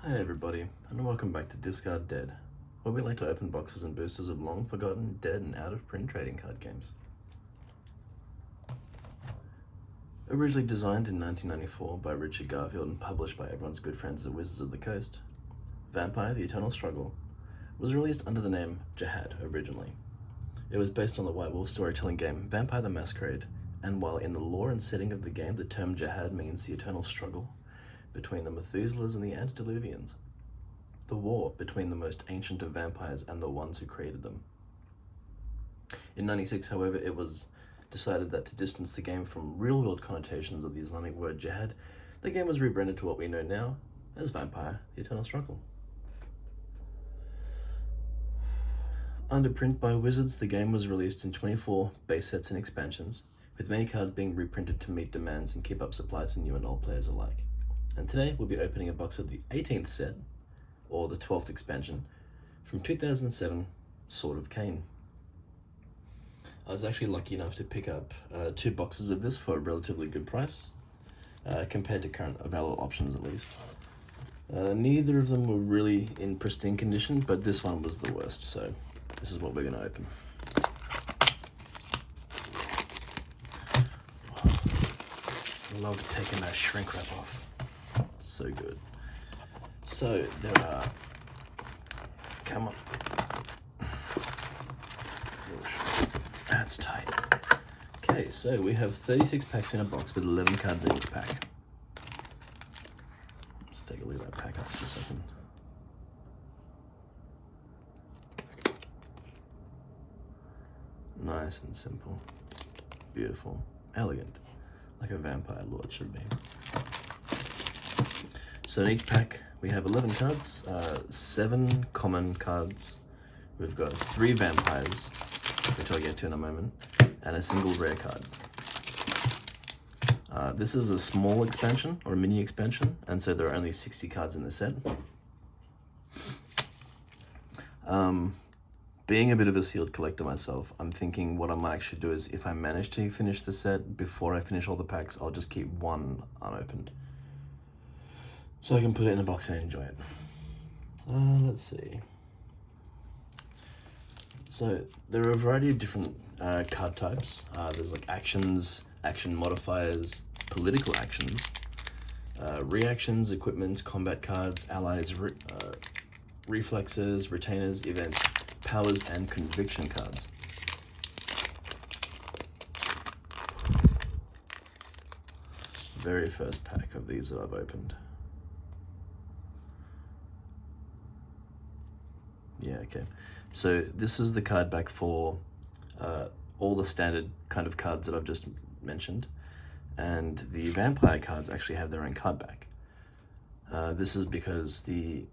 Hey everybody, and welcome back to Discard Dead, where we like to open boxes and boosters of long forgotten, dead and out of print trading card games. Originally designed in 1994 by Richard Garfield and published by everyone's good friends the Wizards of the Coast, Vampire: The Eternal Struggle was released under the name Jihad originally. It was based on the White Wolf storytelling game Vampire the Masquerade, and while in the lore and setting of the game the term Jihad means the eternal struggle between the Methuselahs and the Antediluvians, the war between the most ancient of vampires and the ones who created them. In '96, however, it was decided that to distance the game from real-world connotations of the Islamic word jihad, the game was rebranded to what we know now as Vampire: The Eternal Struggle. Under print by Wizards, the game was released in 24 base sets and expansions, with many cards being reprinted to meet demands and keep up supply to new and old players alike. And today we'll be opening a box of the 18th set, or the 12th expansion, from 2007, Sword of Caine. I was actually lucky enough to pick up 2 boxes of this for a relatively good price, compared to current available options at least. Neither of them were really in pristine condition, but this one was the worst, so this is what we're going to open. I love taking that shrink wrap off. So good. So there are, come on, that's tight. Okay, so we have 36 packs in a box with 11 cards in each pack. Let's take a look at that pack up for a second. Nice and simple, beautiful, elegant, like a vampire lord should be. So in each pack, we have 11 cards, 7 common cards. We've got 3 vampires, which I'll get to in a moment, and a single rare card. This is a small expansion, or a mini expansion, and so there are only 60 cards in the set. Being a bit of a sealed collector myself, I'm thinking what I might actually do is, if I manage to finish the set before I finish all the packs, I'll just keep one unopened, so I can put it in a box and enjoy it. Let's see. So there are a variety of different card types. There's like actions, action modifiers, political actions, reactions, equipments, combat cards, allies, reflexes, retainers, events, powers, and conviction cards. Very first pack of these that I've opened. Yeah, okay. So this is the card back for all the standard kind of cards that I've just mentioned, and the vampire cards actually have their own card back. This is because the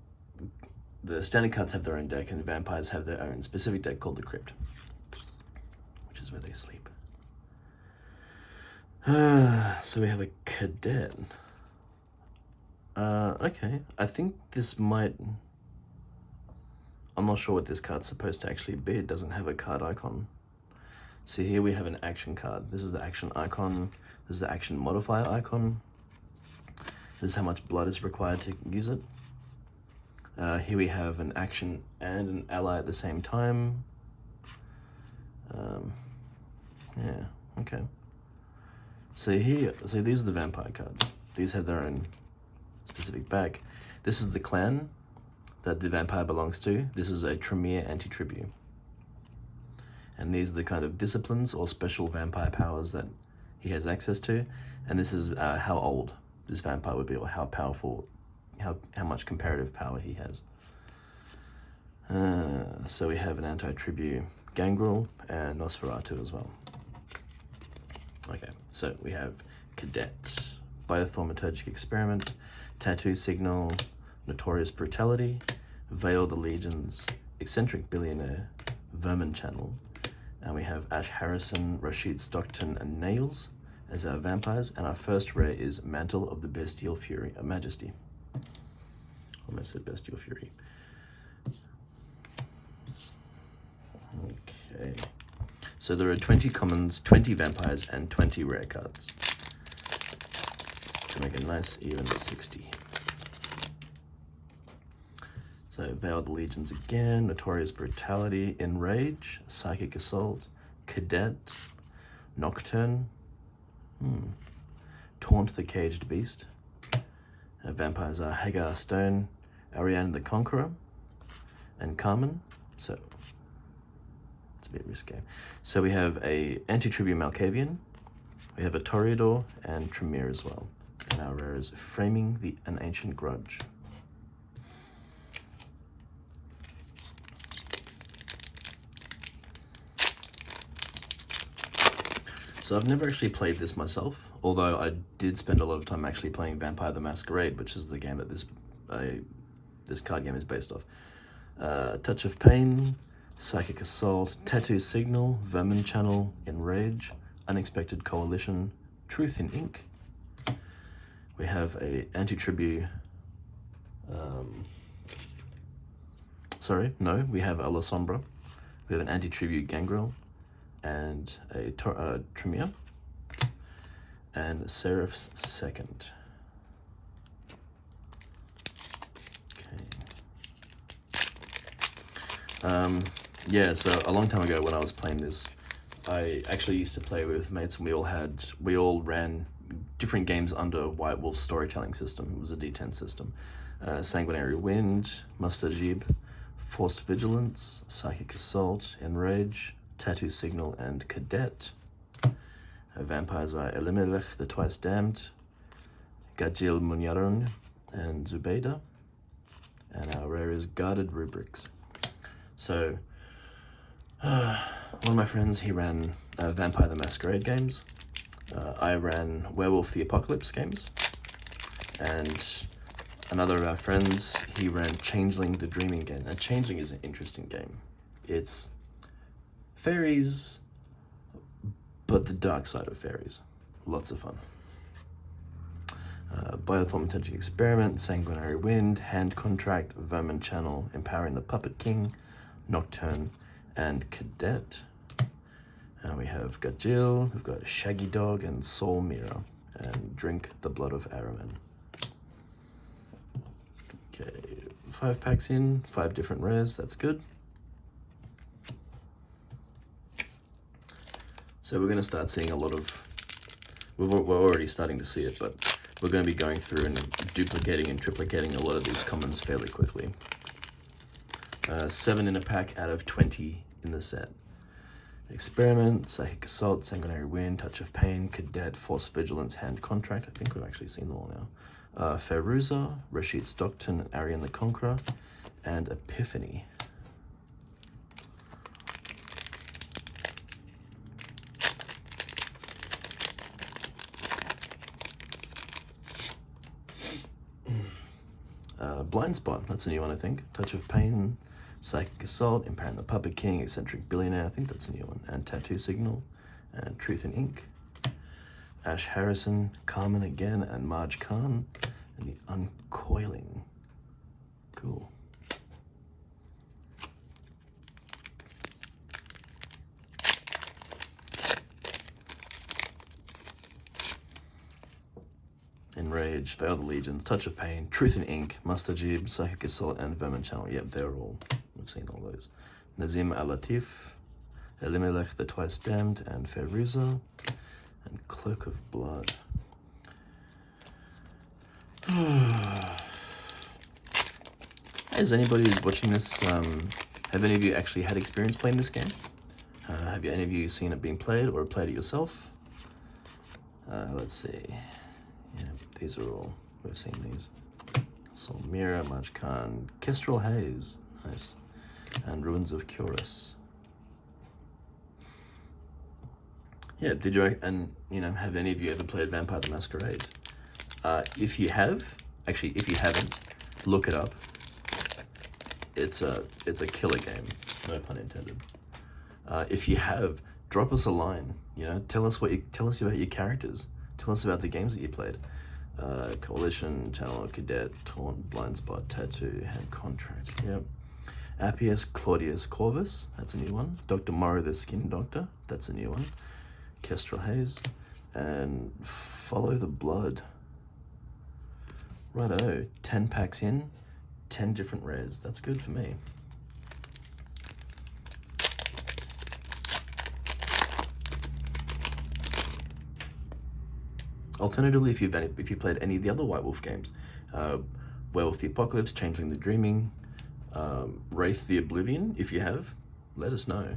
standard cards have their own deck, and the vampires have their own specific deck called the Crypt, which is where they sleep. So we have a cadet. Okay, I think this might... I'm not sure what this card's supposed to actually be. It doesn't have a card icon. See, here we have an action card. This is the action icon. This is the action modifier icon. This is how much blood is required to use it. Here we have an action and an ally at the same time. Yeah, okay. So these are the vampire cards. These have their own specific back. This is the clan that the vampire belongs to. This is a Tremere anti-tribute. And these are the kind of disciplines or special vampire powers that he has access to. And this is how old this vampire would be, or how powerful, how much comparative power he has. So we have an anti-tribute Gangrel and Nosferatu as well. Okay, so we have Cadet, Biothaumaturgic Experiment, Tattoo Signal, Notorious Brutality, Veil the Legions, Eccentric Billionaire, Vermin Channel, and we have Ash Harrison, Rashid Stockton, and Nails as our vampires, and our first rare is Mantle of the Bestial Fury, Majesty. Almost said Bestial Fury. Okay, so there are 20 commons, 20 vampires, and 20 rare cards to make a nice even 60. So Veiled Legions again, Notorious Brutality, Enrage, Psychic Assault, Cadet, Nocturne, Taunt the Caged Beast. Vampires are Hagar Stone, Ariane the Conqueror, and Carmen. So it's a bit risque. So we have a Anti-Tribute Malkavian, we have a Toreador, and Tremere as well. And our rare is Framing an Ancient Grudge. So I've never actually played this myself, although I did spend a lot of time actually playing Vampire the Masquerade, which is the game that this card game is based off. Touch of Pain, Psychic Assault, Tattoo Signal, Vermin Channel, Enrage, Unexpected Coalition, Truth in Ink. We have a Anti-Tribute, we have a La Sombra, we have an Anti-Tribute Gangrel, and a Tremere, and Seraph's Second. Okay. Yeah, so a long time ago when I was playing this, I actually used to play with mates, and we all ran different games under White Wolf's storytelling system. It was a D10 system. Sanguinary Wind, Mustajib, Forced Vigilance, Psychic Assault, Enrage, Tattoo Signal, and Cadet. Vampires are Elimelech the Twice Damned, Gajil Munyaron, and Zubaydah. And our rare is Guarded Rubrics. So, one of my friends, he ran Vampire the Masquerade games. I ran Werewolf the Apocalypse games. And another of our friends, he ran Changeling the Dreaming game. And Changeling is an interesting game. It's fairies, but the dark side of fairies. Lots of fun. Biothaumaturgic Experiment, Sanguinary Wind, Hand Contract, Vermin Channel, Empowering the Puppet King, Nocturne, and Cadet. And we have Gajil, we've got Shaggy Dog, and Soul Mirror, and Drink the Blood of Araman. Okay, 5 packs in, 5 different rares, that's good. So we're going to start seeing a lot of, we're already starting to see it, but we're going to be going through and duplicating and triplicating a lot of these commons fairly quickly. 7 in a pack out of 20 in the set. Experiment, Psychic Assault, Sanguinary Wind, Touch of Pain, Cadet, Force Vigilance, Hand Contract. I think we've actually seen them all now. Feruza, Rashid Stockton, Arian the Conqueror, and Epiphany. Blind Spot, that's a new one, I think. Touch of Pain, Psychic Assault, Empowering the Puppet King, Eccentric Billionaire, I think that's a new one. And Tattoo Signal, and Truth in Ink. Ash Harrison, Carmen again, and Marge Khan, and the Uncoiling. Cool. Enrage, Veiled Legions, Touch of Pain, Truth in Ink, Mustajib, Psychic Assault, and Vermin Channel. Yep, they're all, we've seen all those. Nazim Al-Latif, Elimelech the Twice Damned, and Feruza, and Cloak of Blood. Has anybody who's watching this, have any of you actually had experience playing this game? Have any of you seen it being played or played it yourself? Let's see. Yeah, these are all, we've seen these. Soul Mirror, March Khan, Kestrel Haze, nice. And Ruins of Curus. Yeah, did you, and you know, have any of you ever played Vampire the Masquerade? If you have, actually, if you haven't, look it up. It's a killer game, no pun intended. If you have, drop us a line. You know, tell us about your characters. Tell us about the games that you played. Coalition, Channel, Cadet, Taunt, Blind Spot, Tattoo, Hand Contract. Yep. Appius Claudius Corvus, that's a new one. Dr. Morrow the Skin Doctor, that's a new one. Kestrel Haze, and Follow the Blood. Righto, 10 packs in, 10 different rares. That's good for me. Alternatively, if you played any of the other White Wolf games, Werewolf the Apocalypse, Changeling the Dreaming, Wraith the Oblivion, if you have, let us know.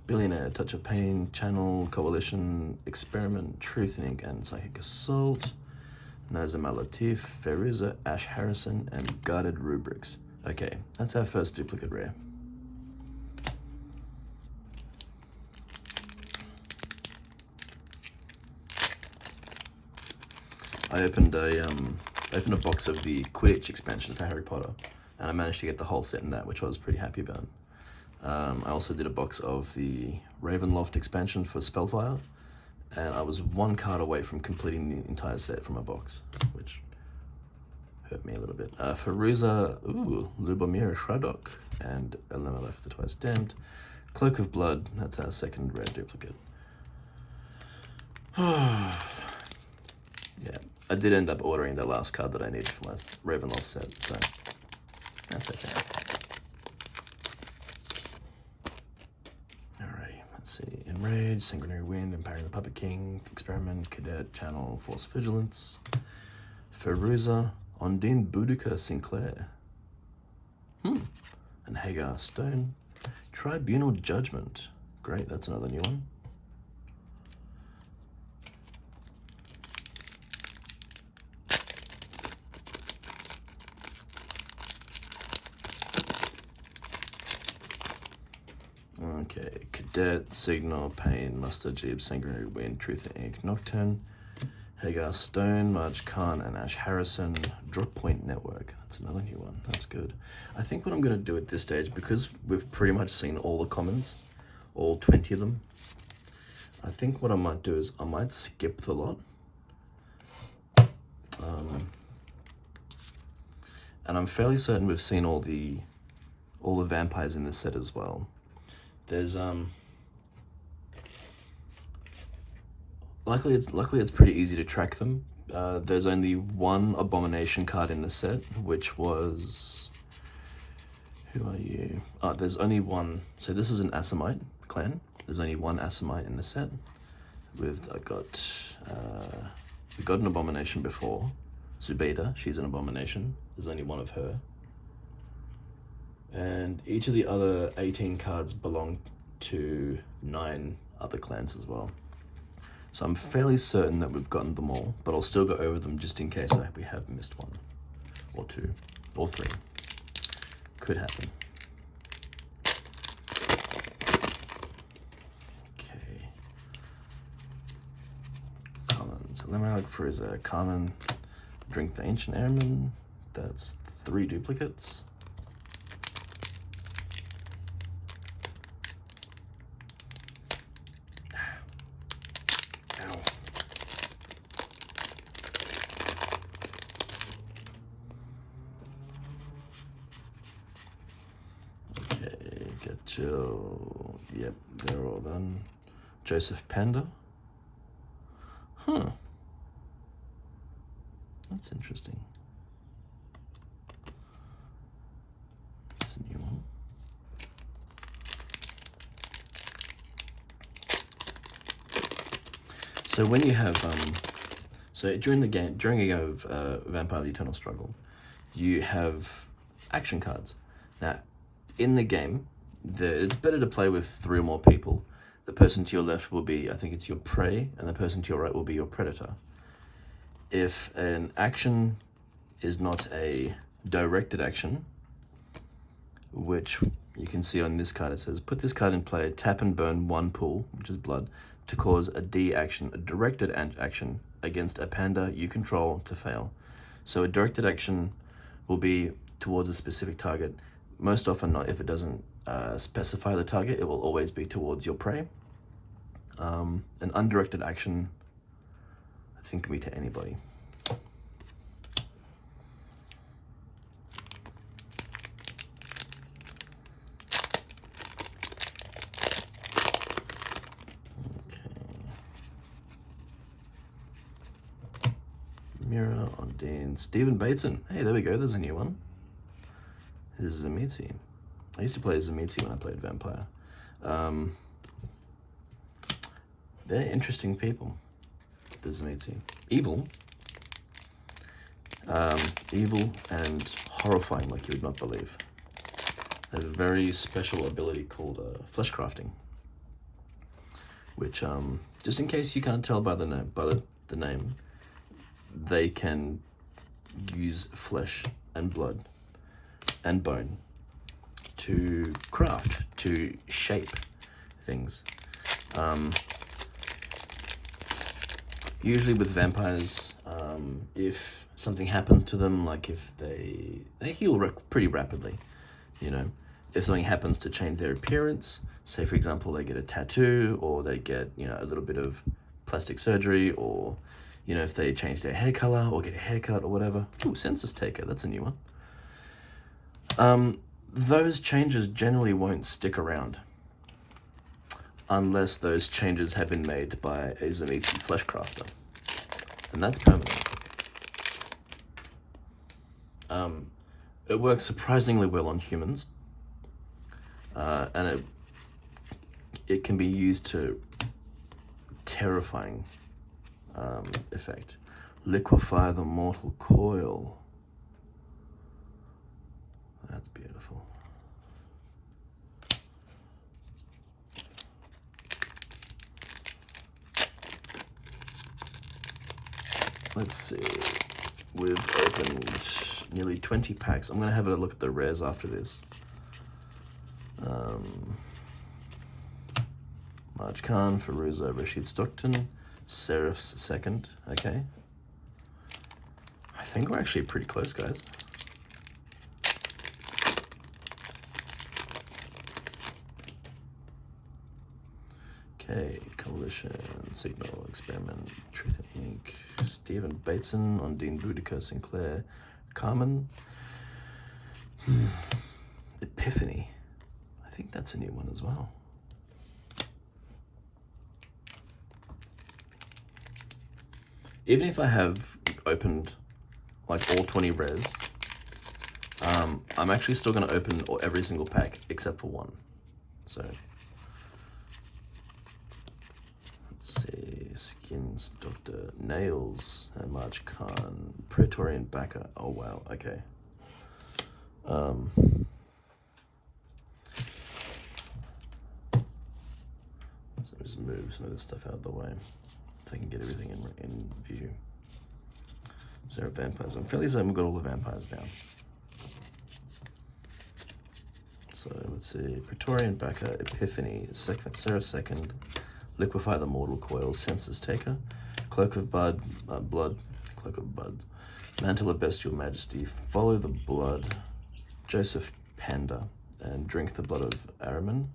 Billionaire, Touch of Pain, Channel, Coalition, Experiment, Truth Inc., and Psychic Assault, Nazim Al-Latif, Feruza, Ash Harrison, and Guarded Rubrics. Okay, that's our first duplicate rare. I opened a box of the Quidditch expansion for Harry Potter, and I managed to get the whole set in that, which I was pretty happy about. I also did a box of the Ravenloft expansion for Spellfire, and I was one card away from completing the entire set from a box, which hurt me a little bit. Feruza, Lubomir Shradok, and Elimelech the Twice Damned. Cloak of Blood, that's our second rare duplicate. Yeah, I did end up ordering the last card that I needed for my Ravenloft set, so that's okay. Alrighty, let's see. Enrage, Sanguinary Wind, Empowering the Puppet King, Experiment, Cadet, Channel, Force Vigilance, Feruza, Ondine Boudica Sinclair, and Hagar Stone, Tribunal Judgment. Great, that's another new one. Okay, Cadet, Signal, Pain, Muster, Jeeb, Sanguinary Wind, Truth Inc., Nocturne, Hagar Stone, Marge Khan, and Ash Harrison, Drop Point Network. That's another new one. That's good. I think what I'm going to do at this stage, because we've pretty much seen all the commons, all 20 of them, I think what I might do is I might skip the lot. And I'm fairly certain we've seen all the vampires in this set as well. There's luckily it's pretty easy to track them. There's only one Abomination card in the set, which was, who are you? Oh, there's only one. So this is an Assamite clan. There's only one Assamite in the set. We got an Abomination before. Zubaida, she's an Abomination. There's only one of her. And each of the other 18 cards belong to 9 other clans as well. So I'm fairly certain that we've gotten them all, but I'll still go over them just in case we have missed one, or 2, or 3. Could happen. Okay. Common. So Limerag, Frieza, Common, Drink the Ancient Airman. That's 3 duplicates. Joe, yep, they're all done. Joseph Panda. Huh. That's interesting. That's a new one. So when you have, so during a game of Vampire the Eternal Struggle, you have action cards. Now, in the game, it's better to play with 3 or more people. The person to your left will be, I think it's your prey, and the person to your right will be your predator. If an action is not a directed action, which you can see on this card, it says, put this card in play, tap and burn 1 pool, which is blood, to cause a D action, a directed action against a panda you control to fail. So a directed action will be towards a specific target. Most often not, if it doesn't specify the target, it will always be towards your prey. An undirected action, I think, can be to anybody. Mira, Ondine, Stephen Bateson. Hey, there we go, there's a new one. This is Zamitzi. I used to play Zamitzi when I played Vampire. They're interesting people, the Zamitzi. Evil. Evil and horrifying like you would not believe. They have a very special ability called flesh crafting, which, just in case you can't tell by the name, they can use flesh and blood and bone to craft, to shape things. Usually with vampires, if something happens to them, like if they heal pretty rapidly, you know. If something happens to change their appearance, say for example they get a tattoo, or they get, you know, a little bit of plastic surgery, or, you know, if they change their hair color or get a haircut or whatever. Ooh, census taker, that's a new one. Those changes generally won't stick around unless those changes have been made by a Zamitzi flesh crafter, and that's permanent. It works surprisingly well on humans, and it can be used to terrifying effect. Liquefy the mortal coil. That's beautiful. Let's see. We've opened nearly 20 packs. I'm going to have a look at the rares after this. Marj Khan, Feruza, Rashid Stockton, Seraph's second. Okay. I think we're actually pretty close, guys. Okay, Coalition, Signal, Experiment, Truth Inc., Stephen Bateson, Undine Boudica, Sinclair, Carmen, Epiphany. I think that's a new one as well. Even if I have opened like all 20 rares, I'm actually still going to open every single pack except for one. So let's see, Skins, Dr. Nails, and Marj Khan, Praetorian Backer. Oh wow, okay. So just move some of this stuff out of the way so I can get everything in view. So there are vampires. I'm fairly certain we've got all the vampires down. So let's see, Praetorian Backer, Epiphany, Seraph second, Liquefy the Mortal Coil, Census Taker, Cloak of Blood, Cloak of Bud, Mantle of Bestial Majesty, Follow the Blood, Joseph Panda, and Drink the Blood of Araman.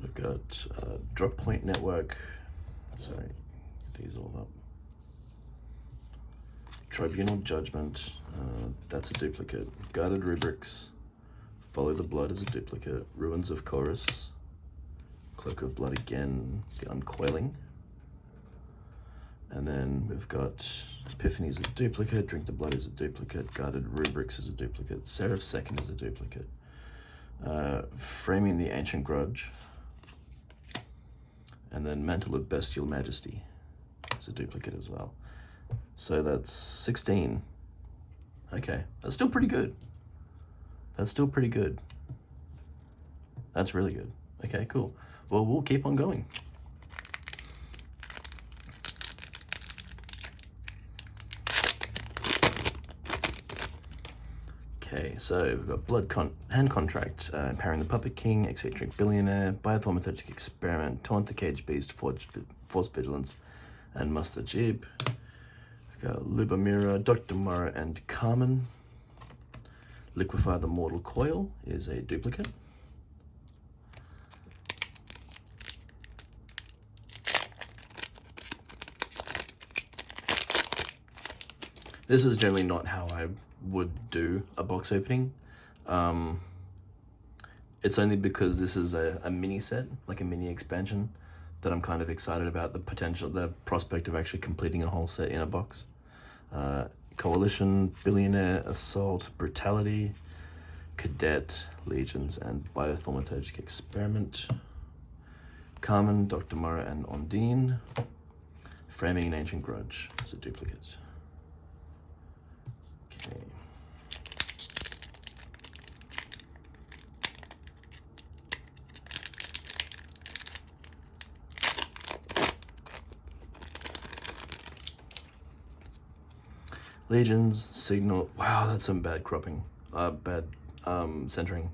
We've got Drop Point Network, sorry, get these all up. Tribunal Judgment, that's a duplicate. Guarded Rubrics, Follow the Blood is a duplicate. Ruins of Chorus, Cloak of Blood again, the Uncoiling. And then we've got Epiphany is a duplicate, Drink the Blood is a duplicate, Guarded Rubrics is a duplicate, Seraph Second is a duplicate. Framing the Ancient Grudge. And then Mantle of Bestial Majesty is a duplicate as well. So that's 16. Okay, that's still pretty good. That's still pretty good. That's really good. Okay, cool. Well, we'll keep on going. Okay, so we've got Hand Contract, Empowering the Puppet King, Eccentric Billionaire, Biothaumaturgic Experiment, Taunt the Cage Beast, Force Vigilance, and Muster Jib. We've got Lubamira, Dr. Mara, and Carmen. Liquefy the Mortal Coil is a duplicate. This is generally not how I would do a box opening. It's only because this is a mini set, like a mini expansion, that I'm kind of excited about the prospect of actually completing a whole set in a box. Coalition, Billionaire, Assault, Brutality, Cadet, Legions, and Biothaumaturgic Experiment. Carmen, Dr. Mara, and Ondine. Framing an Ancient Grudge as a duplicate. Okay. Legions, Signal. Wow, that's some bad cropping. Bad centering.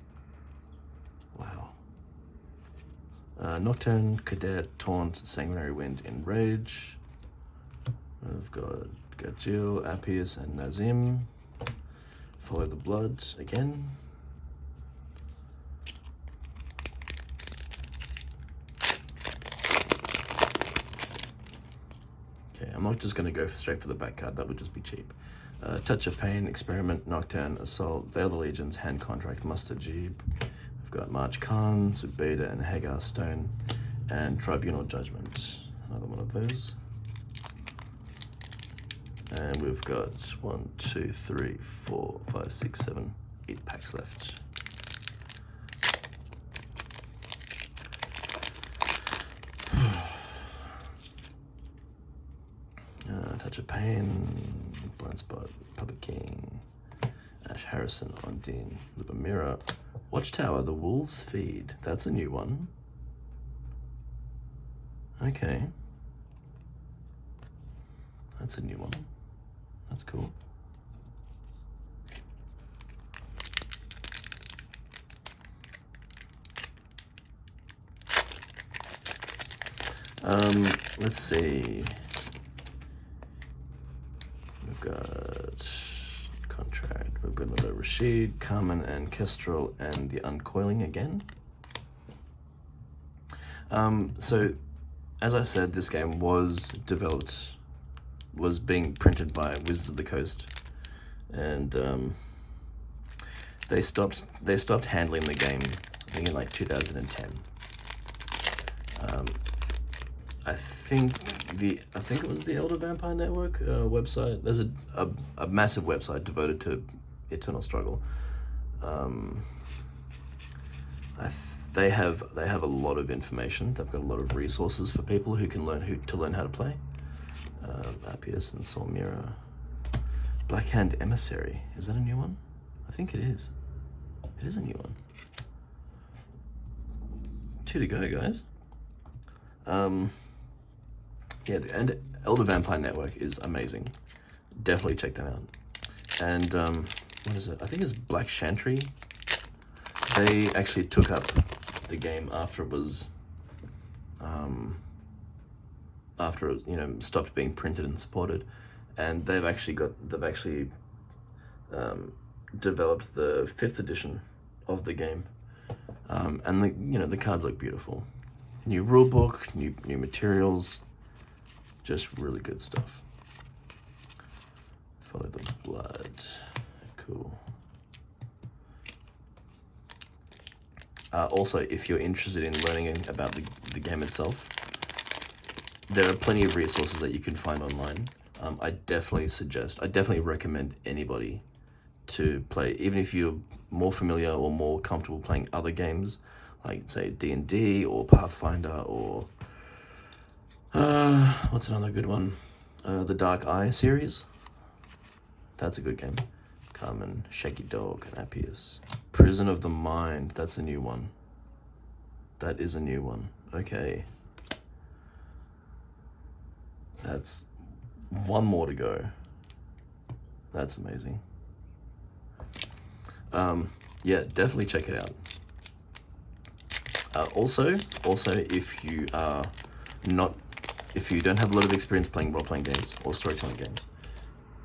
Wow. Nocturne, Cadet, Taunt, Sanguinary Wind, Enrage. We've got Gajil, Appius, and Nazim. Follow the Blood again. Okay, I'm not just going to go straight for the back card, that would just be cheap. Touch of Pain, Experiment, Nocturne, Assault, Veil the Legions, Hand Contract, Muster Jeeb. We've got March Khan, Zubaydah, and Hagar Stone, and Tribunal Judgment. Another one of those. And we've got 1, 2, 3, 4, 5, 6, 7, 8 packs left. Touch of Pain, Blind Spot, Puppet King, Ash Harrison, Ondine, Libamira, Watchtower, The Wolves Feed. That's a new one. Okay. That's a new one. That's cool. Let's see. We've got Contract. We've got another Rashid, Carmen, and Kestrel, and the Uncoiling again. So, as I said, this game was being printed by Wizards of the Coast, and they stopped handling the game, I think, in like 2010. I think it was the Elder Vampire Network website. There's a massive website devoted to Eternal Struggle. They have a lot of information. They've got a lot of resources for people who can learn how to play. Appius and Solmira. Blackhand Emissary. Is that a new one? I think it is. It is a new one. 2 to go, guys. Yeah, and Elder Vampire Network is amazing. Definitely check that out. And what is it? I think it's Black Chantry. They actually took up the game after it was stopped being printed and supported, and they've actually developed the 5th edition of the game, and the cards look beautiful. New rulebook, new materials, just really good stuff. Follow the Blood, cool. Also, if you're interested in learning about the game itself, there are plenty of resources that you can find online. I definitely recommend anybody to play, even if you're more familiar or more comfortable playing other games, like say D&D or Pathfinder or what's another good one? The Dark Eye series. That's a good game. Carmen, Shaky Dog, and Appius. Prison of the Mind. That's a new one. That is a new one. Okay. That's one more to go. That's amazing. Yeah, definitely check it out. Also, if you don't have a lot of experience playing role-playing games or storytelling games,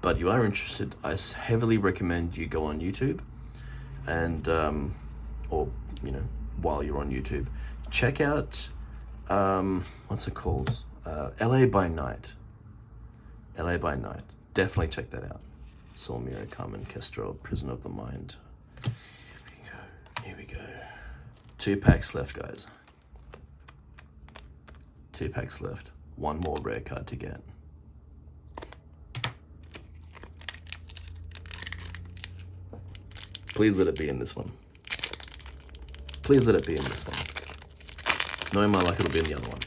but you are interested, I heavily recommend you go on YouTube and, while you're on YouTube, check out, what's it called? LA by Night. LA by Night. Definitely check that out. Solmira, Carmen, Kestrel, Prison of the Mind. Here we go. 2 packs left, guys. 2 packs left. One more rare card to get. Please let it be in this one. Please let it be in this one. Knowing my luck, it'll be in the other one.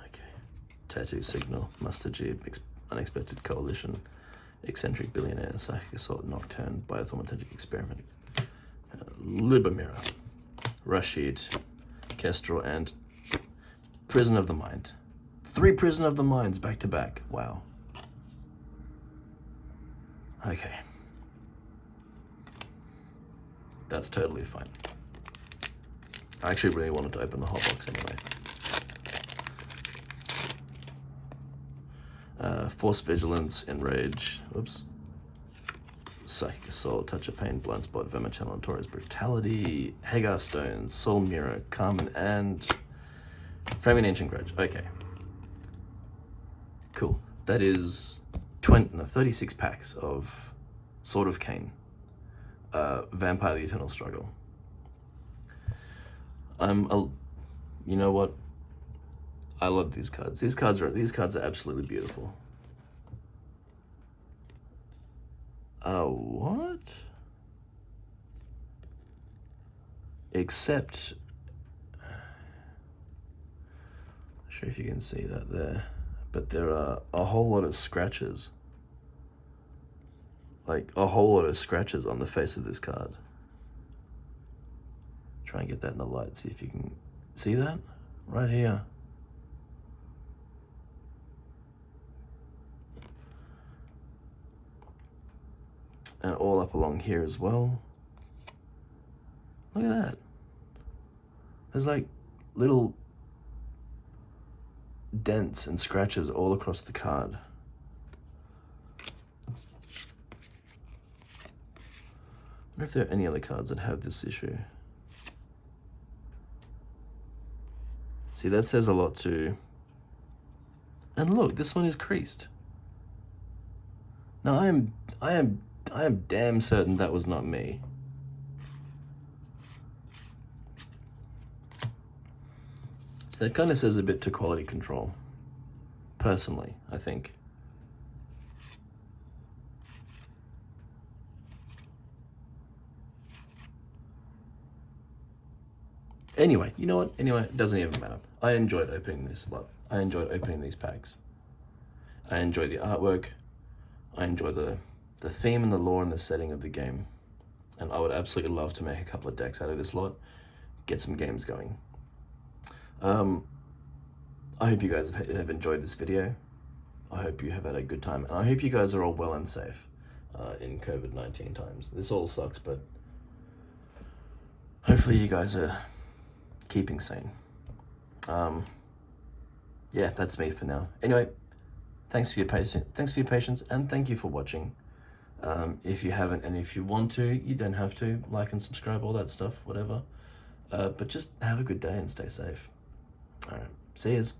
Okay. Tattoo Signal, Mustard Jeep, Unexpected Coalition, Eccentric Billionaire, Psychic Assault, Nocturne, Biothaumaturgic Experiment, Libamira, Rashid, Kestrel, and Prison of the Mind. 3 Prison of the Minds back to back. Wow. Okay. That's totally fine. I actually really wanted to open the whole box anyway. Force Vigilance, Enrage, oops. Psychic Assault, Touch of Pain, Blind Spot, Vermicelli, and Torres Brutality, Hagar Stones, Soul Mirror, Carmen, and Framing Ancient Grudge. Okay. Cool. That is 36 packs of Sword of Caine, Vampire the Eternal Struggle. You know what? I love these cards. These cards are absolutely beautiful. What? Except, I'm not sure if you can see that there, but there are a whole lot of scratches. Like a whole lot of scratches on the face of this card. Try and get that in the light, see if you can see that right here. And all up along here as well. Look at that. There's like little dents and scratches all across the card. I wonder if there are any other cards that have this issue. See, that says a lot too. And look, this one is creased. Now I am damn certain that was not me. So that kind of says a bit to quality control. Personally, I think. Anyway, you know what? Anyway, it doesn't even matter. I enjoyed opening this lot. I enjoyed opening these packs. I enjoy the artwork. I enjoy the theme and the lore and the setting of the game. And I would absolutely love to make a couple of decks out of this lot. Get some games going. I hope you guys have enjoyed this video. I hope you have had a good time. And I hope you guys are all well and safe in COVID-19 times. This all sucks, but hopefully you guys are keeping sane. Yeah, that's me for now. Anyway, thanks for your patience, and thank you for watching. If you haven't, and if you want to, you don't have to like and subscribe, all that stuff, whatever. But just have a good day and stay safe. All right, see yous.